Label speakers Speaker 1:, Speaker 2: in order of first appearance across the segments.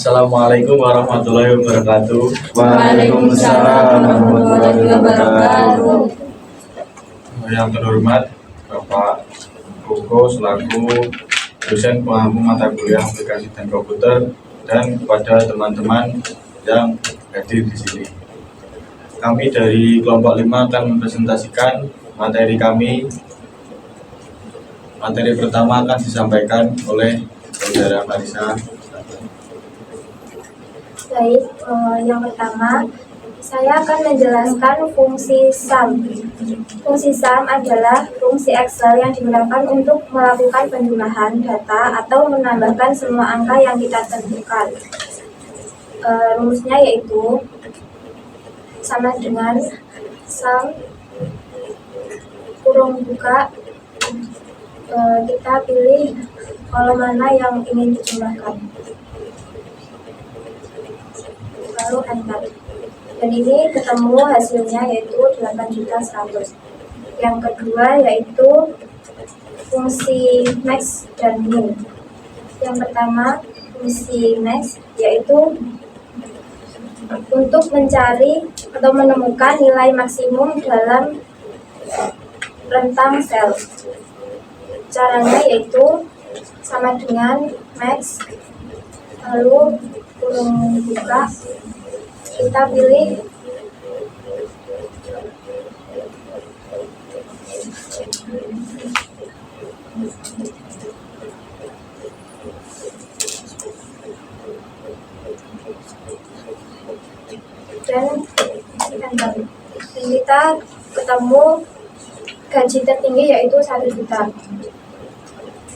Speaker 1: Assalamualaikum warahmatullahi wabarakatuh.
Speaker 2: Waalaikumsalam warahmatullahi wabarakatuh.
Speaker 1: Yang terhormat Bapak Koko selaku dosen pengampu mata kuliah aplikasi dan komputer, dan kepada teman-teman yang hadir di sini. Kami dari kelompok 5 akan mempresentasikan materi kami. Materi pertama akan disampaikan oleh Saudara Marisa.
Speaker 2: Baik, yang pertama saya akan menjelaskan fungsi sum. Fungsi sum adalah fungsi Excel yang digunakan untuk melakukan penjumlahan data atau menambahkan semua angka yang kita tentukan. Rumusnya yaitu sama dengan sum kurung buka, kita pilih kolom mana yang ingin dijumlahkan, lalu enter. Dan ini ketemu hasilnya yaitu 8.100. Yang kedua yaitu fungsi max dan min. Yang pertama fungsi max yaitu untuk mencari atau menemukan nilai maksimum dalam rentang sel. Caranya yaitu sama dengan max lalu kurung buka, kita pilih dan enter. Dan kita ketemu gaji tertinggi yaitu 1 juta.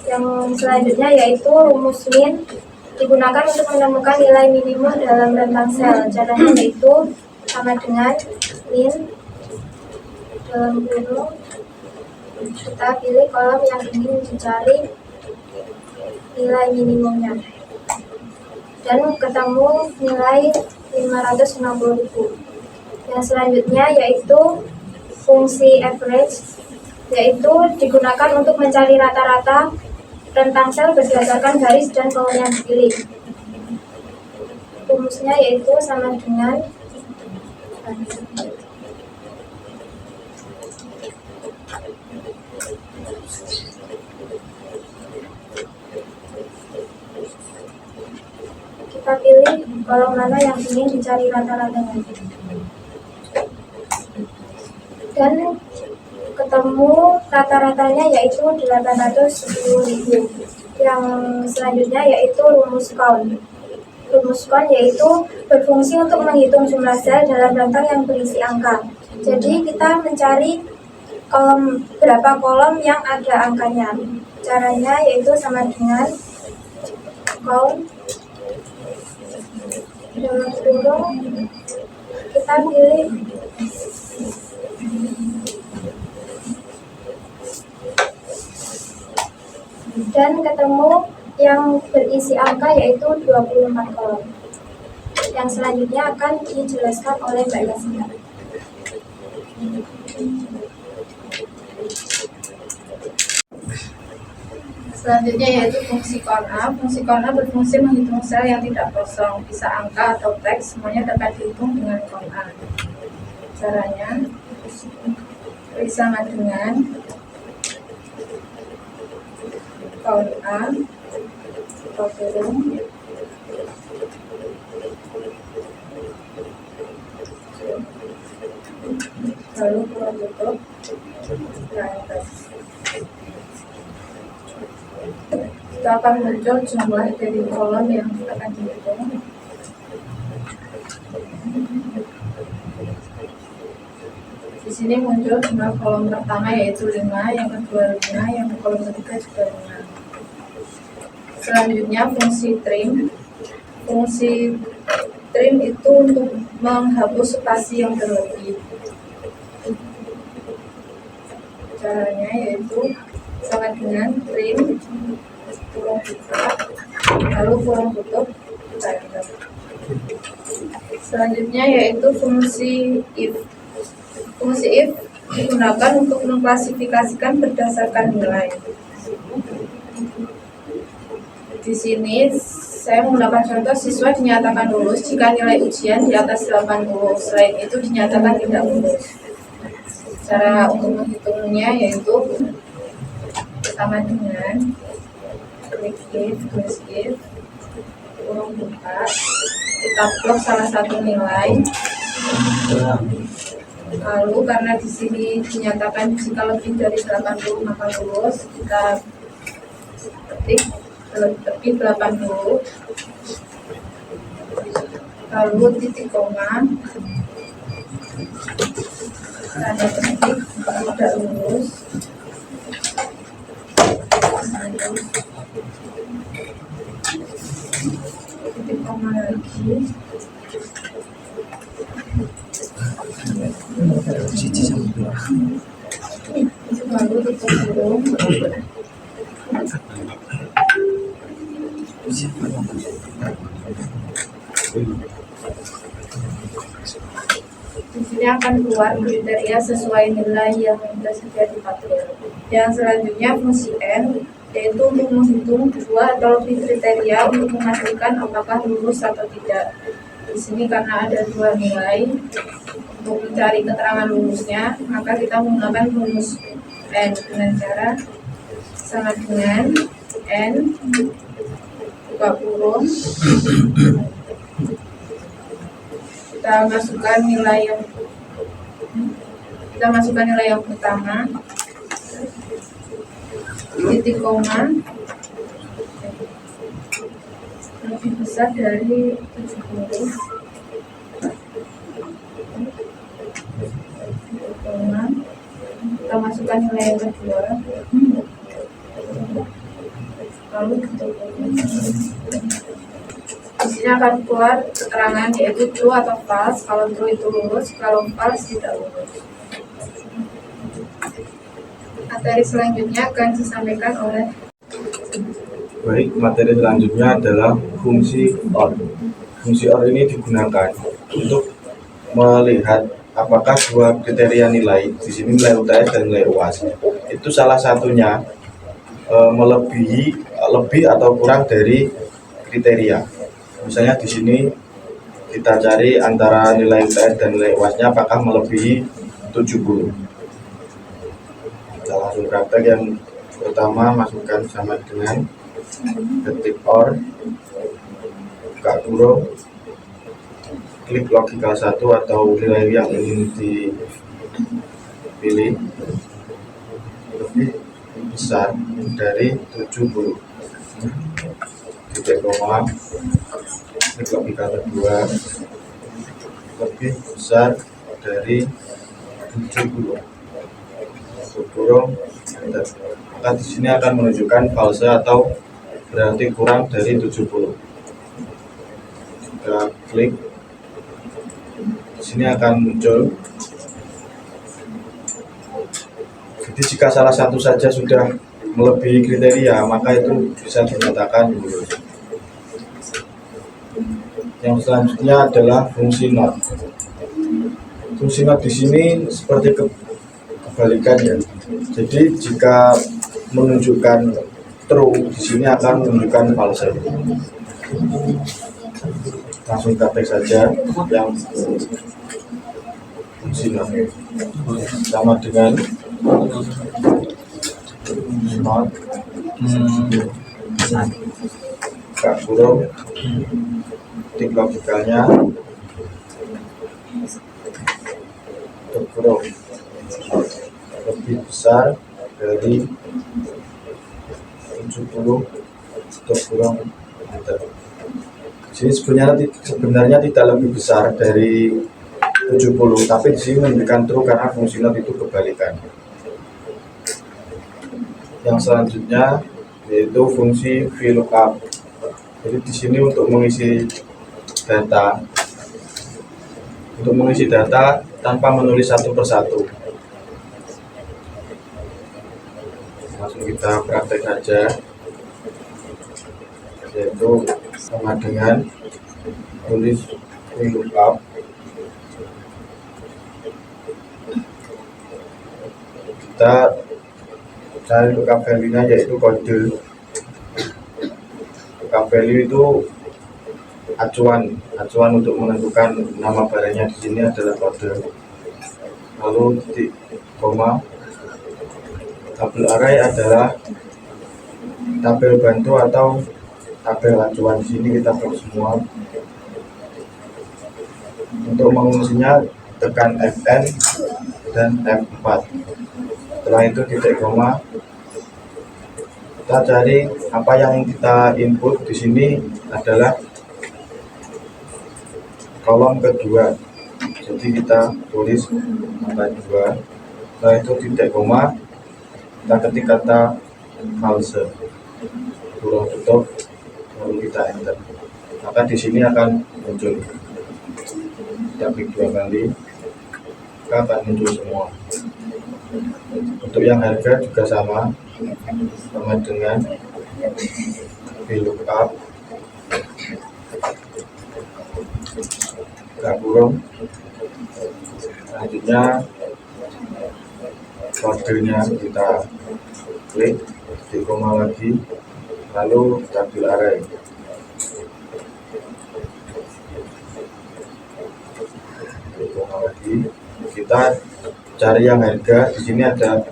Speaker 2: Yang selanjutnya yaitu rumus min digunakan untuk menemukan nilai minimum dalam rentang sel. Caranya yaitu sama dengan min dalam kurung, kita pilih kolom yang ingin dicari nilai minimumnya dan ketemu nilai 560.000. Yang selanjutnya yaitu fungsi average, yaitu digunakan untuk mencari rata-rata rentang sel berdasarkan garis dan kolom yang dipilih. Rumusnya yaitu sama dengan kita pilih kolom mana yang ingin dicari rata-ratanya dan ketemu rata-ratanya yaitu 810.000. Yang selanjutnya yaitu rumus count. Rumus count yaitu berfungsi untuk menghitung jumlah sel dalam rentang yang berisi angka. Jadi kita mencari berapa kolom yang ada angkanya. Caranya yaitu sama dengan count dalam kurung, kita pilih dan ketemu yang berisi angka yaitu 24 kolom. Yang selanjutnya akan dijelaskan oleh Mbak Yasmin.
Speaker 3: Selanjutnya yaitu fungsi corner. Fungsi corner berfungsi menghitung sel yang tidak kosong, bisa angka atau teks, semuanya dapat dihitung dengan corner. Caranya sama dengan count A atau kurung lalu kurung tutup atas. Kita akan muncul jumlah dari kolom yang akan dihitung. Di sini muncul jumlah kolom pertama yaitu 5, yang kedua 5, yang kolom ketiga juga 5. Selanjutnya fungsi trim. Fungsi trim itu untuk menghapus spasi yang berlebih. Caranya yaitu sama dengan trim kurung buka lalu kurung tutup, kita enter. Selanjutnya yaitu fungsi if. Fungsi if digunakan untuk mengklasifikasikan berdasarkan nilai. Di sini Saya menggunakan contoh siswa dinyatakan lulus jika nilai ujian di atas 80. Selain itu dinyatakan tidak lulus. Cara untuk menghitungnya yaitu sama dengan klik if, tulis if, kurung buka, kita plot salah satu nilai. Lalu karena di sini dinyatakan jika lebih dari 80 maka lulus, kita ketik lebih 80, lalu titik koma, tanda petik tidak lulus, titik koma lagi, lalu tutup kurung. Di sini akan keluar kriteria sesuai nilai yang tersedia di tabel. Yang selanjutnya fungsi N, yaitu untuk menghitung dua atau lebih kriteria untuk memastikan apakah lulus atau tidak. Di sini karena ada dua nilai, untuk mencari keterangan lulusnya, maka kita menggunakan rumus N dengan cara sama dengan N buka kurung, kita masukkan nilai yang pertama, titik koma lebih besar dari 70, titik koma, kita masukkan nilai yang kedua, lalu tutup. Di sini akan keluar keterangan yaitu true atau false. Kalau true itu lulus, kalau false tidak lulus. Materi selanjutnya akan disampaikan oleh.
Speaker 1: Baik, materi selanjutnya adalah fungsi OR. Fungsi OR ini digunakan untuk melihat apakah dua kriteria nilai, di sini nilai UTS dan nilai UAS, itu salah satunya melebihi lebih atau kurang dari kriteria. Misalnya di sini kita cari antara nilai UTS dan nilai UAS-nya apakah melebihi 70. Kita langsung praktek. Yang pertama, masukkan sama dengan ketik OR, buka kurung, klik logikal 1 atau nilai yang ingin dipilih lebih besar dari 70, titik koma, klik logikal kedua lebih besar dari 70, tutup kurung, maka di sini akan menunjukkan false atau berarti kurang dari 70. Kita klik, di sini akan muncul. Jadi jika salah satu saja sudah melebihi kriteria, maka itu bisa dinyatakan lulus. Yang selanjutnya adalah fungsi not. Fungsi not di sini seperti kebalikannya. Jadi jika menunjukkan true, di sini akan menunjukkan false. Langsung ketik saja yang fungsi not sama dengan not buka kurung, titik logikalnya, tutup kurung, lebih besar dari 70, tutup kurung, enter. Jadi sebenarnya tidak lebih besar dari 70, tapi di sini menunjukkan true karena fungsi not itu kebalikan. Yang selanjutnya yaitu fungsi VLOOKUP. Jadi di sini untuk mengisi data tanpa menulis satu persatu. Langsung kita praktek saja, yaitu sama dengan tulis VLOOKUP. Kita cari lookup value-nya yaitu kode. Lookup value itu acuan untuk menentukan nama barangnya di sini adalah kode, lalu titik koma. Tabel array adalah tabel bantu atau tabel acuan. Di sini kita buat semua. Untuk menguncinya tekan Fn dan F4. Setelah itu titik koma. Kita cari apa yang kita input di sini adalah kolom kedua. Jadi kita tulis angka 2. Setelah itu titik koma. Kita ketik kata false, kurung tutup, lalu kita enter. Maka di sini akan muncul. Kita klik 2 kali, maka akan muncul semua. Untuk yang harga juga sama dengan VLOOKUP, kurung. Selanjutnya kodenya kita klik, titik koma lagi, lalu tabel array. Titik koma lagi, kita cari yang harga. Di sini adalah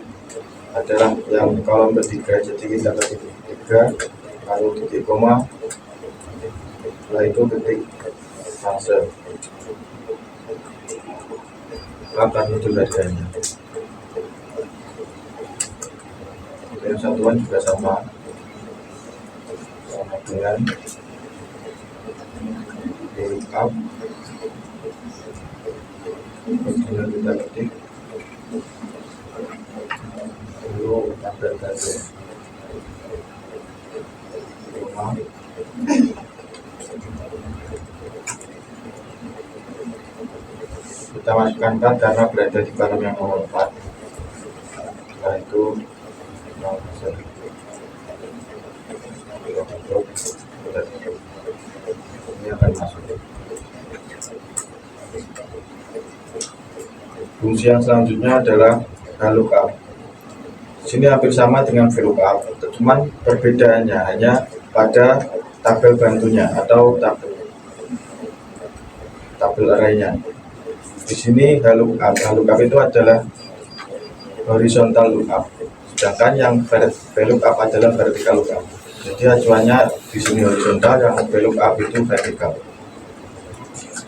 Speaker 1: yang kolom ketiga, jadi kita ketik 3, lalu titik koma, setelah itu ketik false, akan muncul harganya. Yang satuan juga sama dengan VLOOKUP. Kemudian kita ketik lalu tabel tadi koma, kita masukkan tab karena berada di kolom yang nomor 4. Setelah itu ini akan masuk. Fungsi yang selanjutnya adalah VLOOKUP. Di sini hampir sama dengan VLOOKUP, cuman perbedaannya hanya pada tabel bantunya atau tabel arraynya. Di sini VLOOKUP itu adalah horizontal lookup, sedangkan yang VLOOKUP adalah vertical lookup. Jadi acuannya di sini horizontal, yang VLOOKUP itu vertikal.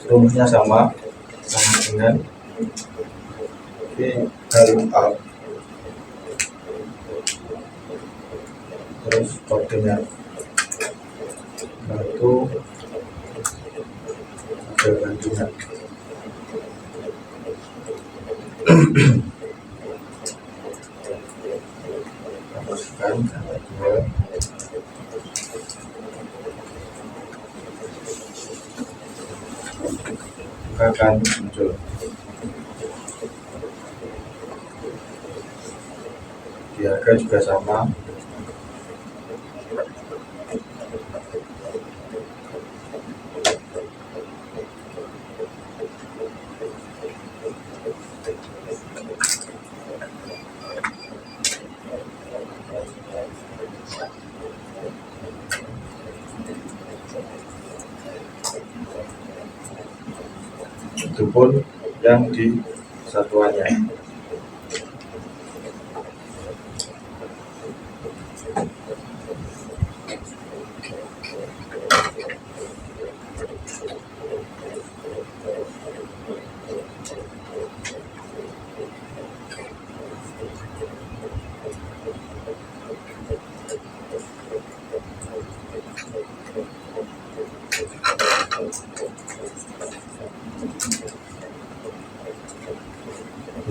Speaker 1: Rumusnya sama dengan VLOOKUP, terus kodenya itu tabel bantunya. Masukkan angka 2, akan muncul. Di harga juga sama. Itu pun yang di satuannya.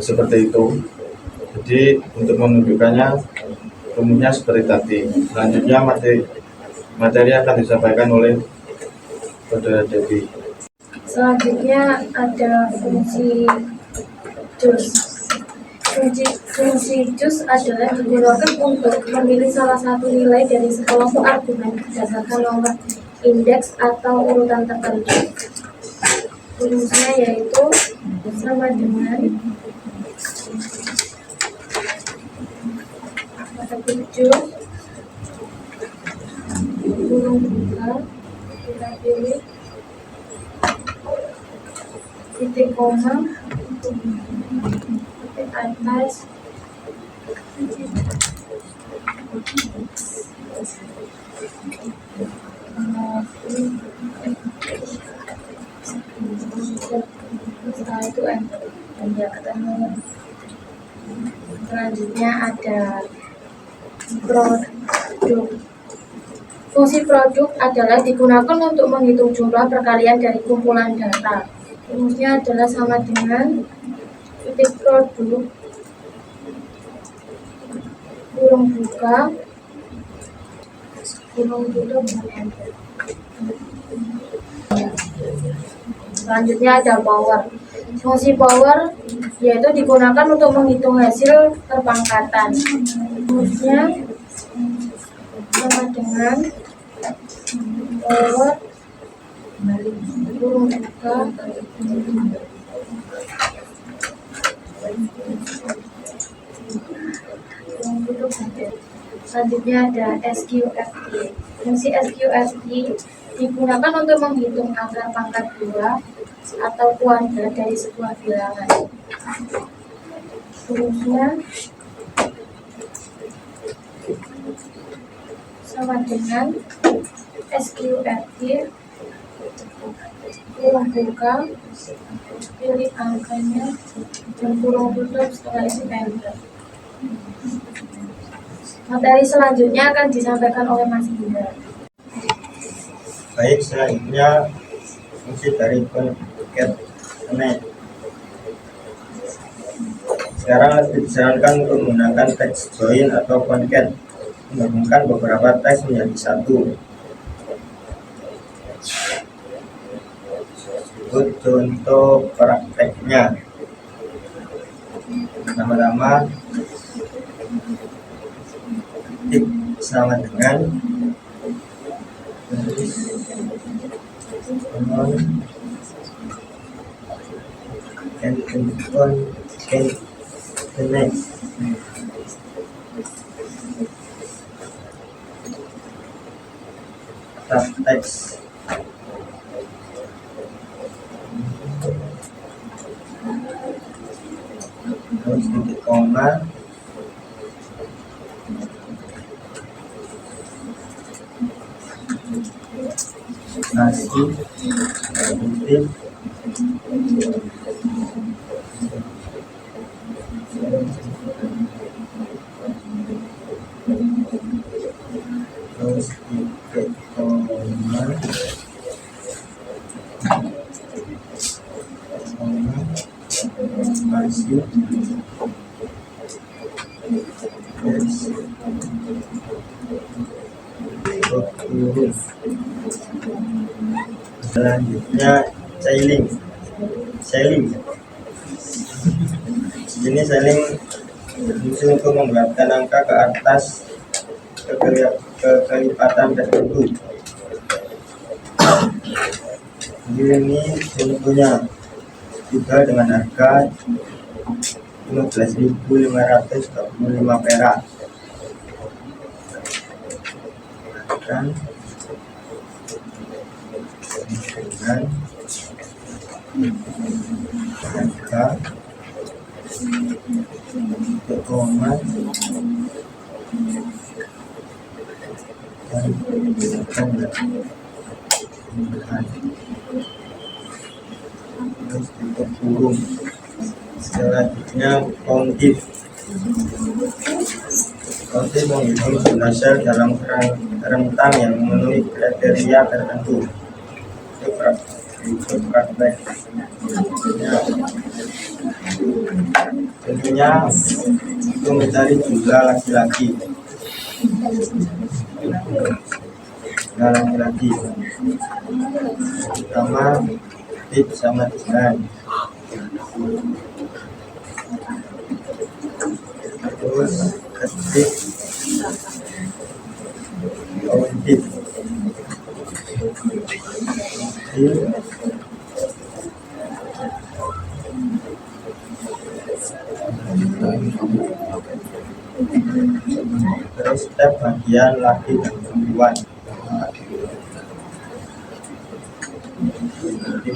Speaker 1: Seperti itu. Jadi untuk menunjukkannya rumusnya seperti tadi. Selanjutnya materi akan disampaikan oleh Saudara Devi.
Speaker 2: Selanjutnya ada fungsi JUS. Fungsi JUS adalah digunakan untuk memilih salah satu nilai dari sekelompok argumen berdasarkan nomor indeks atau urutan tertentu. Rumusnya yaitu sama dengan kata JUS kurung buka, kita pilih
Speaker 3: titik koma, titik atas, setelah itu enter dan dia ketemu. Selanjutnya ada produk. Fungsi produk adalah digunakan untuk menghitung jumlah perkalian dari kumpulan data. Rumusnya adalah sama dengan titik produk kurung buka kurung tutup dan enter. Selanjutnya ada power. Fungsi power yaitu digunakan untuk menghitung hasil perpangkatan. Rumusnya sama dengan power kurung buka kurung tutup. Selanjutnya ada SQFT. Fungsi SQFT digunakan untuk menghitung angka pangkat 2 atau kuadrat dari sebuah bilangan. Rumusnya sama dengan SQFT kurung buka, pilih angkanya dan kurung tutup, setelah itu enter. Materi selanjutnya akan disampaikan oleh Mas Indra.
Speaker 4: Baik, selanjutnya fungsi dari concat connect. Sekarang lebih disarankan untuk menggunakan text join atau concat, menggabungkan beberapa teks menjadi satu. Ikut contoh prakteknya. Pertama-tama, ketik sama dengan and connect. Tab teks. Terus titik koma, nasi, titik, terus titik koma, nasi, huruf. Selanjutnya sailing. Ini sailing berfungsi untuk memberatkan angka ke atas kelipatan tertentu. Ini contohnya juga dengan harga 15.525 perak. Dan dengan harga koma dan tanda terus tutup kurung. Selanjutnya countif menghitung jumlah sel dalam rentang yang memenuhi kriteria tertentu. Itu praktek. Tentunya itu mencari jumlah laki-laki. Pertama, titik sama dengan, terus ketik countif. Terus step bagian laki dan perempuan. koma,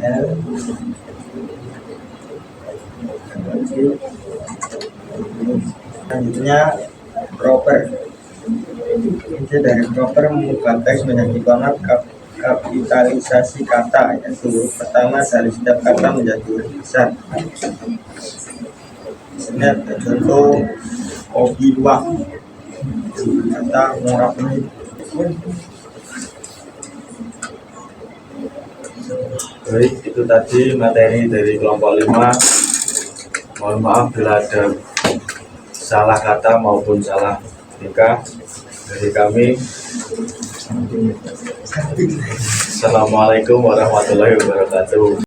Speaker 4: L, selanjutnya proper. Inti dari proper mengubah teks menjadi koma kapitalisasi kata, yaitu huruf pertama dari setiap kata menjadi huruf besar. Ini ada contoh obiwa, kata ngorapni.
Speaker 1: Baik, itu tadi materi dari kelompok 5. Mohon maaf bila ada salah kata maupun salah tingkah dari kami. Assalamualaikum warahmatullahi wabarakatuh.